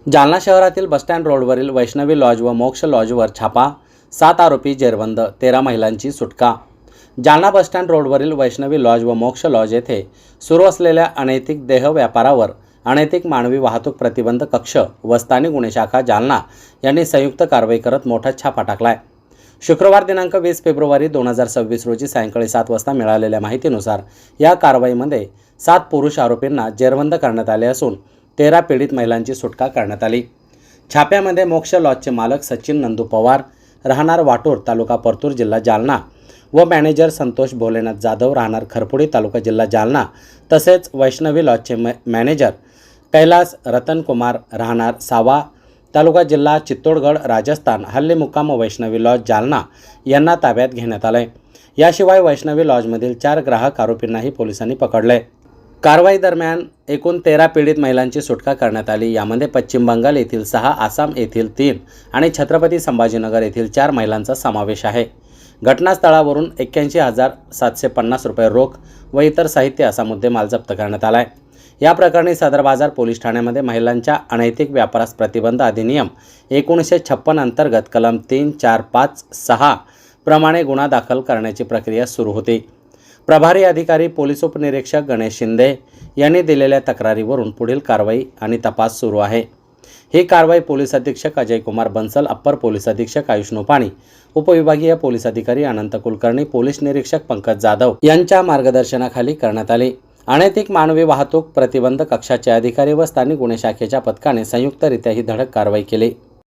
जालना शहरातील बसस्टँड रोडवरील वैष्णवी लॉज व मोक्ष लॉजवर छापा, 7 आरोपी जेरबंद, 13 महिलांची सुटका। जालना बसस्टँड रोडवरील वैष्णवी लॉज व मोक्ष लॉज येथे सुरू असलेल्या अनैतिक देह व्यापारावर अनैतिक मानवी वाहतूक प्रतिबंध कक्ष व स्थानिक गुन्हे शाखा जालना यांनी संयुक्त कारवाई करत मोठा छापा टाकलाय। शुक्रवार दिनांक 20 फेब्रुवारी 2026 रोजी सायंकाळी 7 वाजता मिळालेल्या माहितीनुसार या कारवाईमध्ये 7 पुरुष आरोपींना जेरबंद करण्यात आले असून 13 पीडित महिलांची सुटका करण्यात आली। छाप्यामध्ये मोक्ष लॉजचे मालक सचिन नंदू पवार, राहणार वाटूर, तालुका परतूर, जिल्हा जालना व मॅनेजर संतोष भोलेनाथ जाधव, राहणार खरपुडी, तालुका जिल्हा जालना, तसेच वैष्णवी लॉजचे मॅनेजर कैलास रतन कुमार, राहणार सावा, तालुका जिल्हा चित्तोडगड, राजस्थान, हल्ली मुक्काम वैष्णवी लॉज जालना यांना ताब्यात घेण्यात आले। याशिवाय वैष्णवी लॉजमधील 4 ग्राहक आरोपींनाही पोलिसांनी पकडले। कारवाई दरम्यान एकूण 13 पीडित महिलांची सुटका करण्यात आली। यामध्ये पश्चिम बंगाल येथील 6, आसाम येथील 3 आणि छत्रपती संभाजीनगर येथील 4 महिलांचा समावेश आहे। घटनास्थळावरून 81,750 रुपये रोख व इतर साहित्य असा मुद्देमाल जप्त करण्यात आला आहे। या प्रकरणी सदर बाजार पोलीस ठाण्यामध्ये महिलांच्या अनैतिक व्यापारास प्रतिबंध अधिनियम 1956 अंतर्गत कलम 3, 4, 5, 6 प्रमाणे गुन्हा दाखल करण्याची प्रक्रिया सुरू होती। प्रभारी अधिकारी पोलीस उपनिरीक्षक गणेश शिंदे यांनी दिलेल्या तक्रारीवरून पुढील कारवाई आणि तपास सुरू आहे। ही कारवाई पोलीस अधीक्षक अजय कुमार बंसल, अप्पर पोलीस अधीक्षक आयुष नोपाणी, उपविभागीय पोलीस अधिकारी अनंत कुलकर्णी, पोलीस निरीक्षक पंकज जाधव यांच्या मार्गदर्शनाखाली करण्यात आली। अनैतिक मानवी वाहतूक प्रतिबंध कक्षाचे अधिकारी व स्थानिक गुन्हे शाखेच्या पथकाने संयुक्तरित्या ही धडक कारवाई केली।